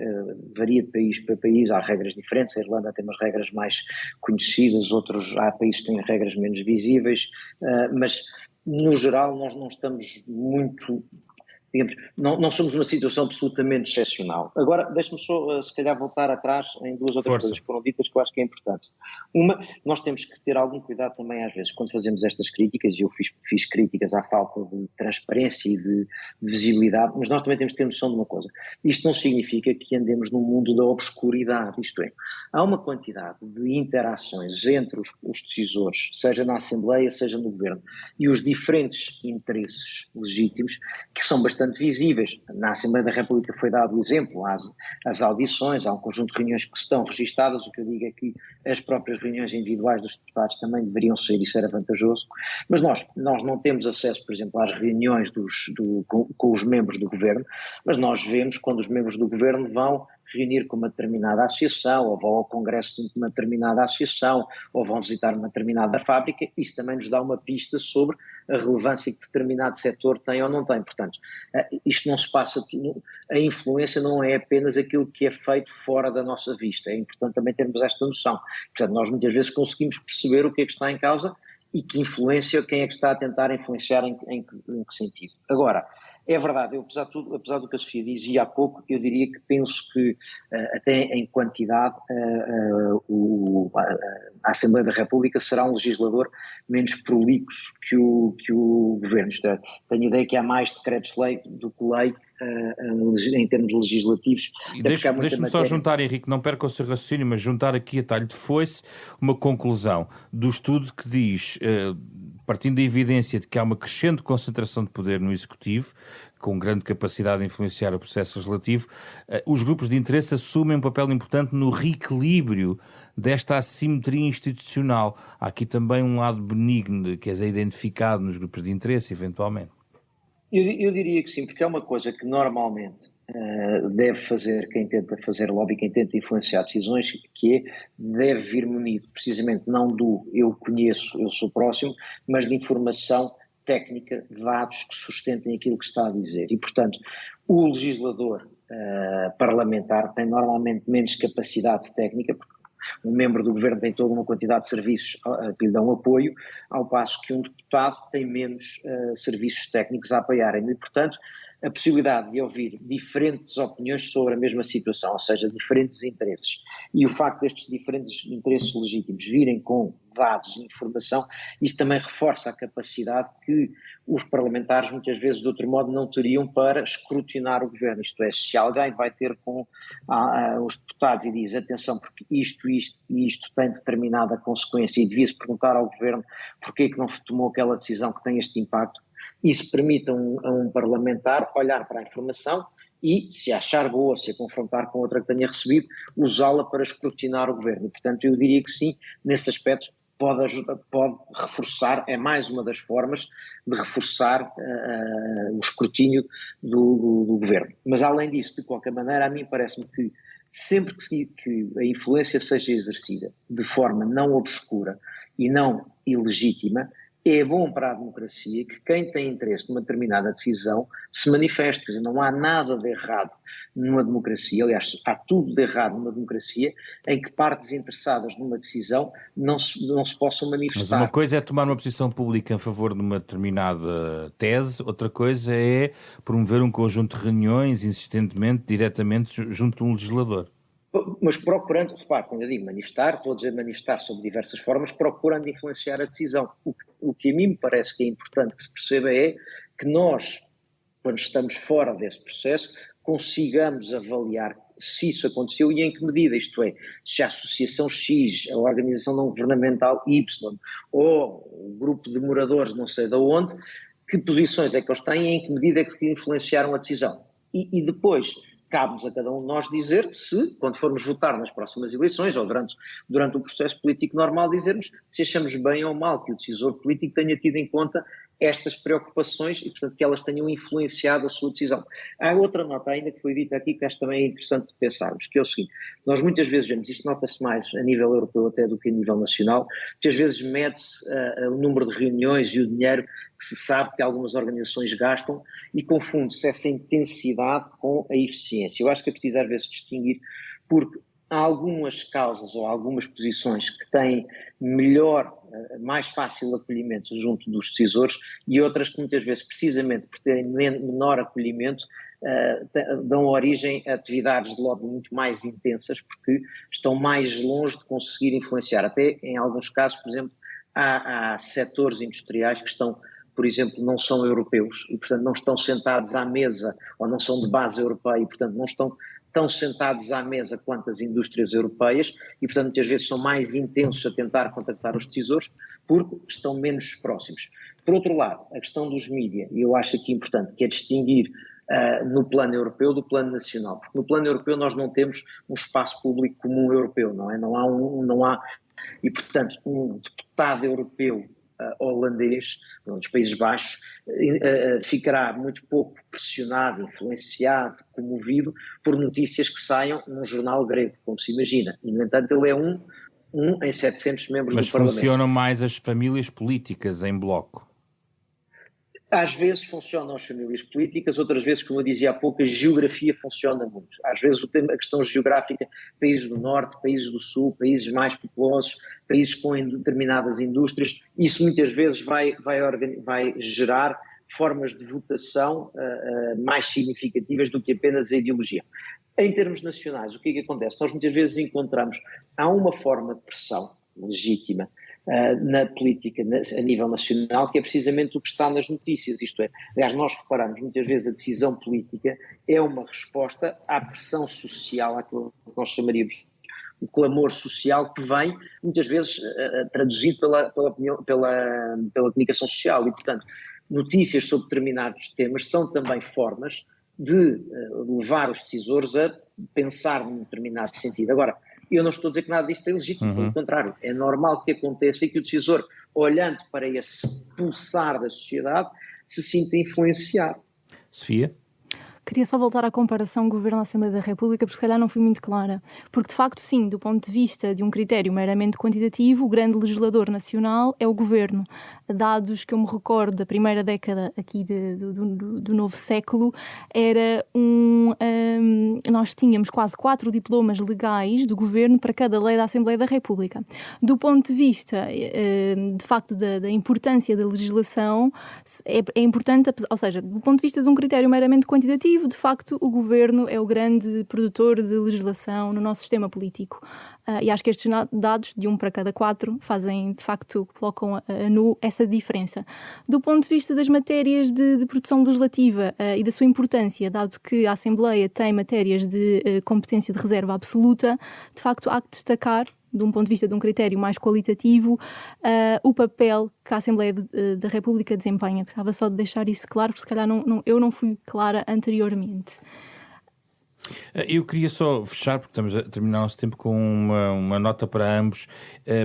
Speaker 3: varia de país para país, há regras diferentes, a Irlanda tem umas regras mais conhecidas, há países que têm regras menos visíveis, mas no geral nós não estamos muito, digamos, não somos uma situação absolutamente excepcional. Agora, deixe-me só, se calhar, voltar atrás em duas outras coisas que foram ditas que eu acho que é importante. Uma, nós temos que ter algum cuidado também às vezes, quando fazemos estas críticas, e eu fiz críticas à falta de transparência e de visibilidade, mas nós também temos que ter noção de uma coisa. Isto não significa que andemos num mundo da obscuridade, isto é, há uma quantidade de interações entre os decisores, seja na Assembleia, seja no Governo, e os diferentes interesses legítimos, que são bastante visíveis. Na Assembleia da República foi dado o exemplo, às audições, há um conjunto de reuniões que estão registadas, o que eu digo é que as próprias reuniões individuais dos deputados também deveriam ser, isso era vantajoso, mas nós não temos acesso, por exemplo, às reuniões com os membros do Governo, mas nós vemos quando os membros do Governo vão reunir com uma determinada associação, ou vão ao congresso de uma determinada associação, ou vão visitar uma determinada fábrica, isso também nos dá uma pista sobre a relevância que determinado setor tem ou não tem. Portanto, isto não se passa, a influência não é apenas aquilo que é feito fora da nossa vista, é importante também termos esta noção. Portanto, nós muitas vezes conseguimos perceber o que é que está em causa e que influência, quem é que está a tentar influenciar em que sentido. Agora, é verdade, apesar do que a Sofia dizia há pouco, eu diria que penso que até em quantidade a Assembleia da República será um legislador menos prolixo que o Governo. Tenho a ideia que há mais decretos-lei do que lei em termos legislativos.
Speaker 1: E deixe-me só juntar, Henrique, não perca o seu raciocínio, mas juntar aqui a talho de foice uma conclusão do estudo que diz, partindo da evidência de que há uma crescente concentração de poder no Executivo, com grande capacidade de influenciar o processo legislativo, os grupos de interesse assumem um papel importante no reequilíbrio desta assimetria institucional. Há aqui também um lado benigno, que é identificado nos grupos de interesse, eventualmente.
Speaker 3: Eu diria que sim, porque é uma coisa que normalmente deve fazer quem tenta fazer lobby, quem tenta influenciar decisões, que deve vir munido precisamente não do eu conheço, eu sou próximo, mas de informação técnica, dados que sustentem aquilo que está a dizer. E, portanto, o legislador parlamentar tem normalmente menos capacidade técnica, porque um membro do governo tem toda uma quantidade de serviços que lhe dão apoio, ao passo que um deputado tem menos serviços técnicos a apoiarem. E, portanto, a possibilidade de ouvir diferentes opiniões sobre a mesma situação, ou seja, diferentes interesses, e o facto destes diferentes interesses legítimos virem com dados e informação, isso também reforça a capacidade que os parlamentares muitas vezes de outro modo não teriam para escrutinar o governo. Isto é, se alguém vai ter com os deputados e diz atenção porque isto tem determinada consequência e devia-se perguntar ao governo porque é que não tomou aquela decisão que tem este impacto, isso permite a um parlamentar olhar para a informação e, se achar boa, se a confrontar com outra que tenha recebido, usá-la para escrutinar o governo. E, portanto, eu diria que sim, nesse aspecto pode reforçar, é mais uma das formas de reforçar o escrutínio do governo. Mas, além disso, de qualquer maneira, a mim parece-me que sempre que a influência seja exercida de forma não obscura e não ilegítima, é bom para a democracia que quem tem interesse numa determinada decisão se manifeste. Quer dizer, não há nada de errado numa democracia, aliás, há tudo de errado numa democracia em que partes interessadas numa decisão não se possam manifestar.
Speaker 1: Mas uma coisa é tomar uma posição pública em favor de uma determinada tese, outra coisa é promover um conjunto de reuniões insistentemente, diretamente junto de um legislador.
Speaker 3: Mas procurando, repare, quando eu digo manifestar, estou a dizer manifestar sob diversas formas, procurando influenciar a decisão. O que a mim me parece que é importante que se perceba é que nós, quando estamos fora desse processo, consigamos avaliar se isso aconteceu e em que medida, isto é, se a associação X, a organização não governamental Y ou o grupo de moradores não sei de onde, que posições é que eles têm e em que medida é que influenciaram a decisão. E depois cabe-nos a cada um de nós dizer se, quando formos votar nas próximas eleições ou durante o processo político normal, dizermos se achamos bem ou mal que o decisor político tenha tido em conta estas preocupações e, portanto, que elas tenham influenciado a sua decisão. Há outra nota ainda que foi dita aqui que acho também é interessante pensarmos, que é o seguinte: nós muitas vezes vemos, isto nota-se mais a nível europeu até do que a nível nacional, muitas vezes mede-se o número de reuniões e o dinheiro que se sabe que algumas organizações gastam e confunde-se essa intensidade com a eficiência. Eu acho que é preciso às vezes distinguir, porque há algumas causas ou algumas posições que têm mais fácil acolhimento junto dos decisores e outras que muitas vezes, precisamente por terem menor acolhimento, dão origem a atividades de lobby muito mais intensas porque estão mais longe de conseguir influenciar. Até em alguns casos, por exemplo, há setores industriais que estão, por exemplo, não são europeus e, portanto, não estão sentados à mesa ou não são de base europeia e, portanto, não estão tão sentados à mesa quanto as indústrias europeias e, portanto, muitas vezes são mais intensos a tentar contactar os decisores porque estão menos próximos. Por outro lado, a questão dos mídias, e eu acho aqui importante, que é distinguir no plano europeu do plano nacional, porque no plano europeu nós não temos um espaço público comum europeu, não é? Não há, e, portanto, um deputado europeu holandês, dos Países Baixos, ficará muito pouco pressionado, influenciado, comovido por notícias que saiam num jornal grego, como se imagina. E, no entanto, ele é um em 700 membros do Parlamento.
Speaker 1: Mas funcionam mais as famílias políticas em bloco?
Speaker 3: Às vezes funcionam as famílias políticas, outras vezes, como eu dizia há pouco, a geografia funciona muito. Às vezes a questão geográfica, países do norte, países do sul, países mais populosos, países com determinadas indústrias, isso muitas vezes vai gerar formas de votação mais significativas do que apenas a ideologia. Em termos nacionais, o que é que acontece? Nós muitas vezes encontramos, há uma forma de pressão legítima na política a nível nacional, que é precisamente o que está nas notícias, isto é, aliás, nós reparamos muitas vezes a decisão política é uma resposta à pressão social, àquilo que nós chamaríamos o clamor social, que vem muitas vezes traduzido pela comunicação social e, portanto, notícias sobre determinados temas são também formas de levar os decisores a pensar num determinado sentido. Agora, eu não estou a dizer que nada disto é legítimo, pelo contrário, é normal que aconteça e que o decisor, olhando para esse pulsar da sociedade, se sinta influenciado.
Speaker 1: Sofia?
Speaker 2: Queria só voltar à comparação Governo-Assembleia da República, porque se calhar não fui muito clara. Porque, de facto, sim, do ponto de vista de um critério meramente quantitativo, o grande legislador nacional é o Governo. Dados que eu me recordo da primeira década aqui do novo século, nós tínhamos quase 4 diplomas legais do Governo para cada lei da Assembleia da República. Do ponto de vista, de facto, da importância da legislação, é importante, ou seja, do ponto de vista de um critério meramente quantitativo, de facto, o Governo é o grande produtor de legislação no nosso sistema político. E acho que estes dados, de 1 para cada 4, fazem, de facto, colocam a nu essa diferença. Do ponto de vista das matérias de produção legislativa e da sua importância, dado que a Assembleia tem matérias de competência de reserva absoluta, de facto, há que destacar, de um ponto de vista de um critério mais qualitativo, o papel que a Assembleia da República desempenha. Gostava só de deixar isso claro, porque se calhar eu não fui clara anteriormente.
Speaker 1: Eu queria só fechar, porque estamos a terminar o nosso tempo, com uma nota para ambos,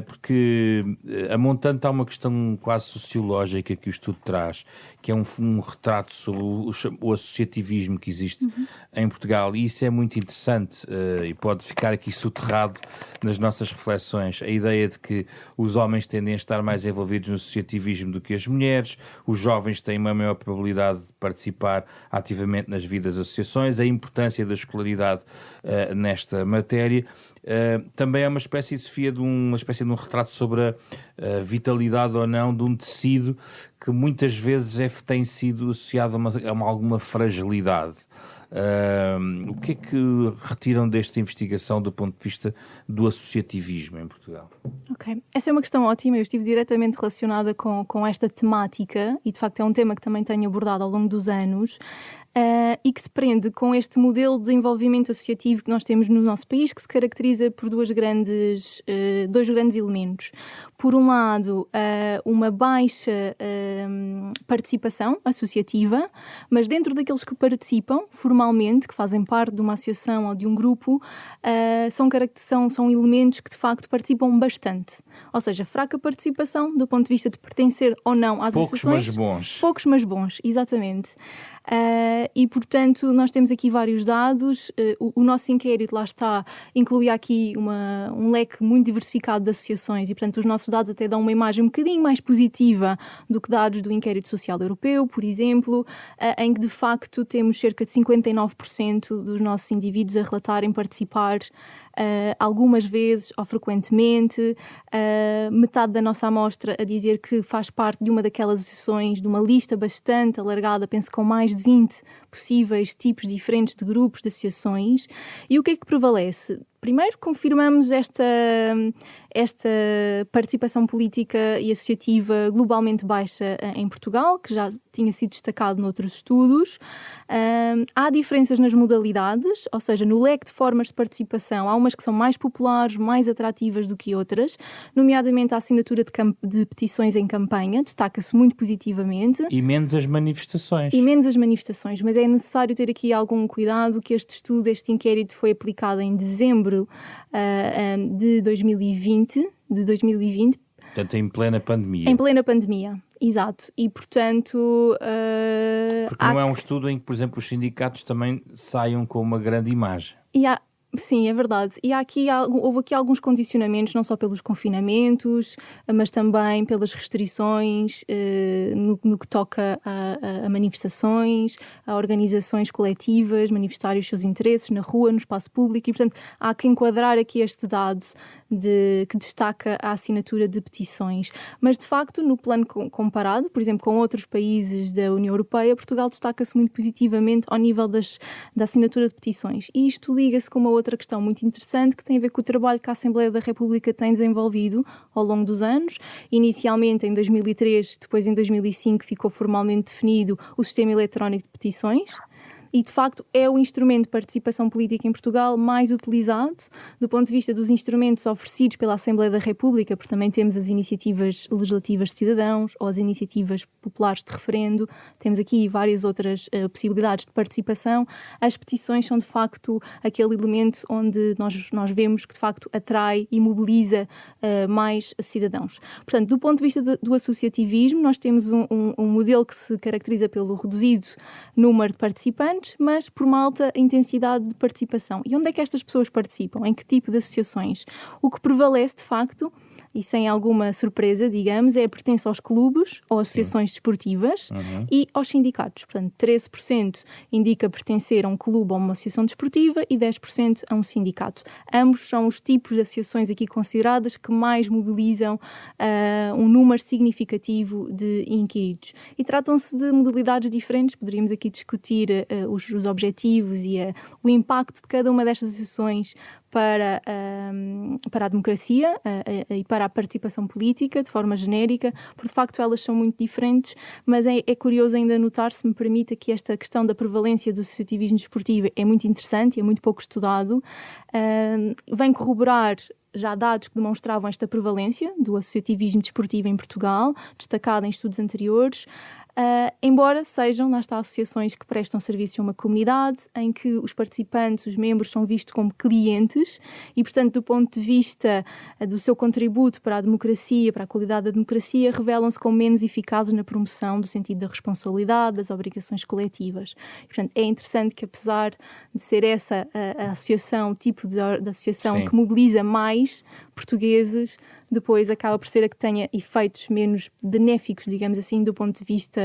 Speaker 1: porque a montante há uma questão quase sociológica que o estudo traz, que é um retrato sobre o associativismo que existe em Portugal, e isso é muito interessante e pode ficar aqui soterrado nas nossas reflexões. A ideia de que os homens tendem a estar mais envolvidos no associativismo do que as mulheres, os jovens têm uma maior probabilidade de participar ativamente nas vidas das associações, a importância da escolaridade nesta matéria. Também é uma espécie, Sofia, de um retrato sobre a vitalidade ou não de um tecido que muitas vezes tem sido associado a alguma fragilidade. O que é que retiram desta investigação do ponto de vista do associativismo em Portugal?
Speaker 2: Ok, essa é uma questão ótima. Eu estive diretamente relacionada com esta temática e, de facto, é um tema que também tenho abordado ao longo dos anos. e que se prende com este modelo de desenvolvimento associativo que nós temos no nosso país, que se caracteriza por dois grandes elementos. Por um lado, uma baixa participação associativa, mas dentro daqueles que participam formalmente, que fazem parte de uma associação ou de um grupo, são elementos que de facto participam bastante. Ou seja, fraca participação do ponto de vista de pertencer ou não às associações.
Speaker 1: Poucos, mas bons.
Speaker 2: Poucos, mas bons, exatamente. E, portanto, nós temos aqui vários dados. O nosso inquérito, lá está, inclui aqui um leque muito diversificado de associações e, portanto, os nossos dados até dão uma imagem um bocadinho mais positiva do que dados do Inquérito Social Europeu, por exemplo, em que, de facto, temos cerca de 59% dos nossos indivíduos a relatarem participar algumas vezes ou frequentemente, metade da nossa amostra a dizer que faz parte de uma daquelas associações, de uma lista bastante alargada, penso com mais de 20 possíveis tipos diferentes de grupos de associações. E o que é que prevalece? Primeiro, confirmamos esta participação política e associativa globalmente baixa em Portugal, que já tinha sido destacado noutros estudos. Há diferenças nas modalidades, ou seja, no leque de formas de participação. Há umas que são mais populares, mais atrativas do que outras, nomeadamente a assinatura de petições em campanha, destaca-se muito positivamente.
Speaker 1: E menos as manifestações.
Speaker 2: Mas é necessário ter aqui algum cuidado, que este inquérito foi aplicado em dezembro de 2020.
Speaker 1: Portanto, em plena pandemia.
Speaker 2: Em plena pandemia, exato. E, portanto...
Speaker 1: Porque não é um estudo em que, por exemplo, os sindicatos também saiam com uma grande imagem.
Speaker 2: Sim, é verdade. E houve aqui alguns condicionamentos, não só pelos confinamentos, mas também pelas restrições no que toca a manifestações, a organizações coletivas, manifestar os seus interesses na rua, no espaço público, e, portanto, há que enquadrar aqui este dado que destaca a assinatura de petições. Mas, de facto, no plano comparado, por exemplo, com outros países da União Europeia, Portugal destaca-se muito positivamente ao nível da assinatura de petições. E isto liga-se com uma outra questão muito interessante que tem a ver com o trabalho que a Assembleia da República tem desenvolvido ao longo dos anos. Inicialmente em 2003, depois em 2005 ficou formalmente definido o Sistema Eletrónico de Petições. E, de facto, é o instrumento de participação política em Portugal mais utilizado do ponto de vista dos instrumentos oferecidos pela Assembleia da República, porque também temos as iniciativas legislativas de cidadãos ou as iniciativas populares de referendo. Temos aqui várias outras possibilidades de participação. As petições são, de facto, aquele elemento onde nós vemos que, de facto, atrai e mobiliza mais cidadãos. Portanto, do ponto de vista do associativismo, nós temos um modelo que se caracteriza pelo reduzido número de participantes, mas por uma alta intensidade de participação. E onde é que estas pessoas participam? Em que tipo de associações? O que prevalece, de facto, e sem alguma surpresa, digamos, é a pertença aos clubes ou associações desportivas e aos sindicatos. Portanto, 13% indica pertencer a um clube ou uma associação desportiva e 10% a um sindicato. Ambos são os tipos de associações aqui consideradas que mais mobilizam um número significativo de inquiridos. E tratam-se de modalidades diferentes. Poderíamos aqui discutir os objetivos e o impacto de cada uma destas associações para a democracia e para a participação política, de forma genérica, porque de facto elas são muito diferentes, mas é curioso ainda notar, se me permite, que esta questão da prevalência do associativismo desportivo é muito interessante e é muito pouco estudado. Vem corroborar já dados que demonstravam esta prevalência do associativismo desportivo em Portugal, destacado em estudos anteriores. Embora sejam, lá está, associações que prestam serviços a uma comunidade, em que os participantes, os membros, são vistos como clientes e, portanto, do ponto de vista do seu contributo para a democracia, para a qualidade da democracia, revelam-se como menos eficazes na promoção do sentido da responsabilidade, das obrigações coletivas. E, portanto, é interessante que, apesar de ser essa a associação, o tipo de associação
Speaker 1: Sim.
Speaker 2: que mobiliza mais portugueses, depois acaba por ser a que tenha efeitos menos benéficos, digamos assim, do ponto de vista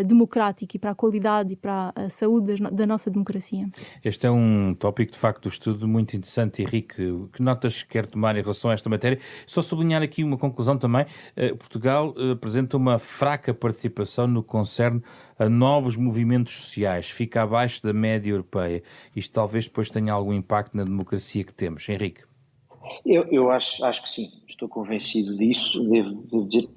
Speaker 2: democrático e para a qualidade e para a saúde da nossa democracia.
Speaker 1: Este é um tópico, de facto, do estudo muito interessante e rico. Que notas quer tomar em relação a esta matéria? Só sublinhar aqui uma conclusão também. Portugal apresenta uma fraca participação no que concerne a novos movimentos sociais. Fica abaixo da média europeia. Isto talvez depois tenha algum impacto na democracia que temos. Henrique.
Speaker 3: Eu acho que sim, estou convencido disso. Devo dizer,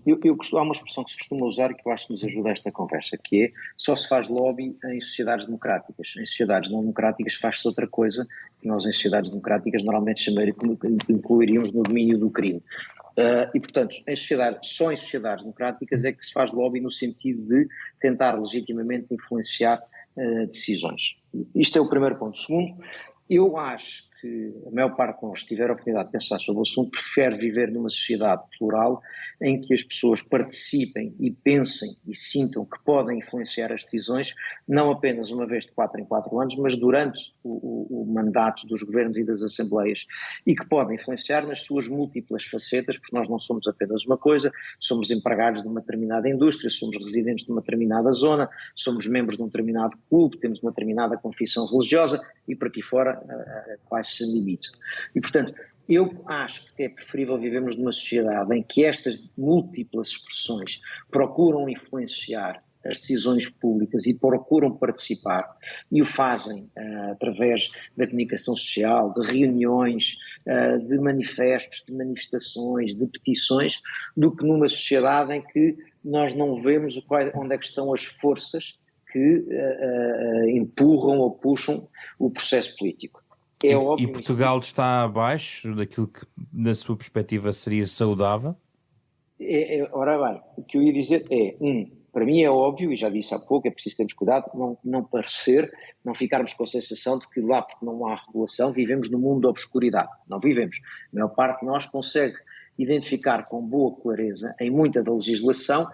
Speaker 3: há uma expressão que se costuma usar que eu acho que nos ajuda a esta conversa, que é: só se faz lobby em sociedades democráticas. Em sociedades não democráticas faz-se outra coisa que nós em sociedades democráticas normalmente incluiríamos no domínio do crime. E, portanto, só em sociedades democráticas é que se faz lobby no sentido de tentar legitimamente influenciar decisões. Isto é o primeiro ponto. Segundo, eu acho que a maior parte de nós que tiver a oportunidade de pensar sobre o assunto prefere viver numa sociedade plural em que as pessoas participem e pensem e sintam que podem influenciar as decisões, não apenas uma vez de 4 em 4 anos, mas durante o mandato dos governos e das assembleias, e que podem influenciar nas suas múltiplas facetas, porque nós não somos apenas uma coisa, somos empregados de uma determinada indústria, somos residentes de uma determinada zona, somos membros de um determinado clube, temos uma determinada confissão religiosa e por aqui fora quase sem limite. E, portanto, eu acho que é preferível vivermos numa sociedade em que estas múltiplas expressões procuram influenciar as decisões públicas e procuram participar, e o fazem através da comunicação social, de reuniões, de manifestos, de manifestações, de petições, do que numa sociedade em que nós não vemos onde é que estão as forças que empurram ou puxam o processo político.
Speaker 1: E Portugal está abaixo daquilo que, na sua perspectiva, seria saudável?
Speaker 3: Ora bem, o que eu ia dizer é, para mim é óbvio, e já disse há pouco, é preciso termos cuidado, não ficarmos com a sensação de que lá porque não há regulação vivemos num mundo de obscuridade. Não vivemos. A maior parte de nós consegue identificar com boa clareza, em muita da legislação,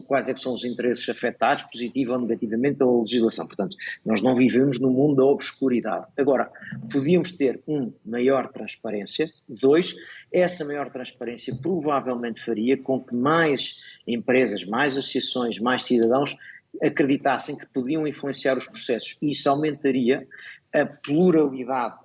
Speaker 3: quais é que são os interesses afetados, positivo ou negativamente, pela legislação. Portanto, nós não vivemos num mundo da obscuridade. Agora, podíamos ter, maior transparência, 2, essa maior transparência provavelmente faria com que mais empresas, mais associações, mais cidadãos acreditassem que podiam influenciar os processos, e isso aumentaria a pluralidade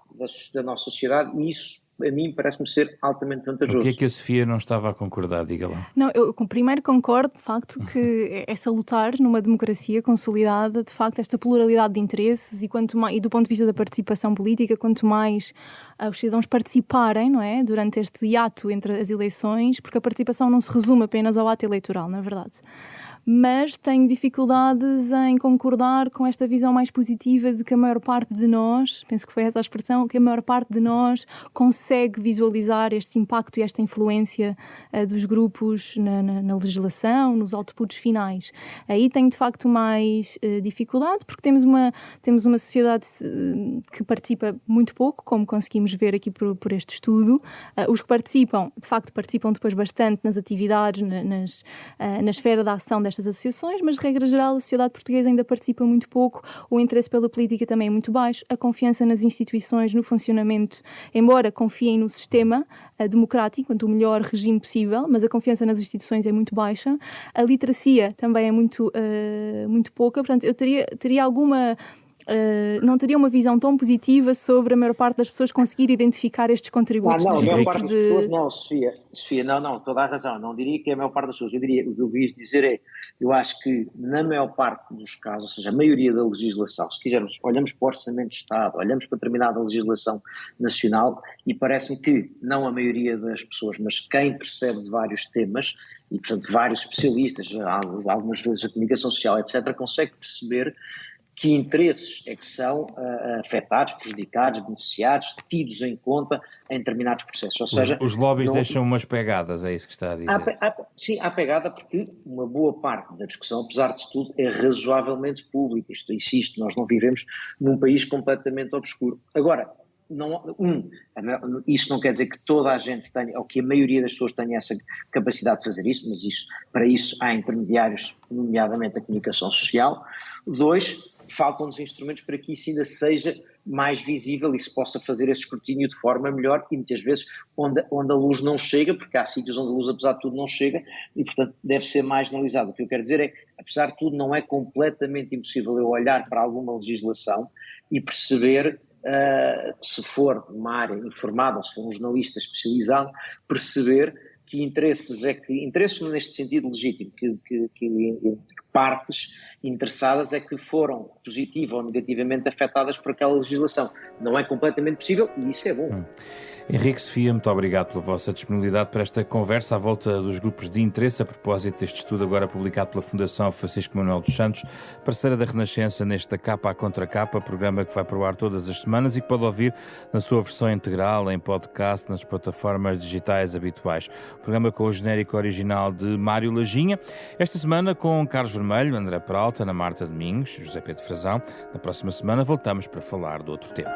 Speaker 3: da nossa sociedade, e isso a mim parece-me ser altamente vantajoso.
Speaker 1: O que é que a Sofia não estava a concordar? Diga lá.
Speaker 2: Não, eu primeiro concordo, de facto, que é salutar numa democracia consolidada, de facto, esta pluralidade de interesses e do ponto de vista da participação política, quanto mais os cidadãos participarem, não é, durante este hiato entre as eleições, porque a participação não se resume apenas ao ato eleitoral, na verdade. Mas tenho dificuldades em concordar com esta visão mais positiva de que a maior parte de nós, penso que foi essa a expressão, que a maior parte de nós consegue visualizar este impacto e esta influência dos grupos na legislação, nos outputs finais. Aí tenho de facto mais dificuldade, porque temos uma sociedade que participa muito pouco, como conseguimos ver aqui por este estudo. Os que participam, de facto, participam depois bastante nas atividades, na esfera da ação destas associações, mas de regra geral a sociedade portuguesa ainda participa muito pouco, o interesse pela política também é muito baixo, a confiança nas instituições, no funcionamento, embora confiem no sistema democrático, quanto o melhor regime possível, mas a confiança nas instituições é muito baixa, a literacia também é muito pouca, portanto eu teria alguma... não teria uma visão tão positiva sobre a maior parte das pessoas conseguir identificar estes contributos dos grupos de...
Speaker 3: Não, Sofia, não, toda a razão, não diria que é a maior parte das pessoas, o que eu quis dizer é, eu acho que na maior parte dos casos, ou seja, a maioria da legislação, se quisermos, olhamos para o Orçamento de Estado, olhamos para determinada legislação nacional e parece-me que, não a maioria das pessoas, mas quem percebe de vários temas, e portanto vários especialistas, algumas vezes a comunicação social, etc., consegue perceber que interesses é que são afetados, prejudicados, beneficiados, tidos em conta em determinados processos. Ou seja,
Speaker 1: os lobbies deixam umas pegadas, é isso que está a dizer?
Speaker 3: Sim, há pegada porque uma boa parte da discussão, apesar de tudo, é razoavelmente pública. Isto, insisto, nós não vivemos num país completamente obscuro. Agora, isso não quer dizer que toda a gente tenha, ou que a maioria das pessoas tenha essa capacidade de fazer isso, mas para isso há intermediários, nomeadamente a comunicação social. 2, faltam-nos instrumentos para que isso ainda seja mais visível e se possa fazer esse escrutínio de forma melhor e muitas vezes onde a luz não chega, porque há sítios onde a luz apesar de tudo não chega e portanto deve ser mais analisado. O que eu quero dizer é, apesar de tudo não é completamente impossível eu olhar para alguma legislação e perceber, se for uma área informada ou se for um jornalista especializado, perceber que interesses neste sentido legítimo, que partes interessadas é que foram positiva ou negativamente afetadas por aquela legislação. Não é completamente possível e isso é bom.
Speaker 1: Henrique, Sofia, muito obrigado pela vossa disponibilidade para esta conversa à volta dos grupos de interesse a propósito deste estudo agora publicado pela Fundação Francisco Manuel dos Santos, parceira da Renascença nesta Capa à Contra Capa, programa que vai pro ar todas as semanas e que pode ouvir na sua versão integral, em podcast, nas plataformas digitais habituais. Programa com o genérico original de Mário Lajinha. Esta semana com Carlos Vermelho, André Peralta, Ana Marta Domingos, José Pedro Frazão. Na próxima semana voltamos para falar de outro tema.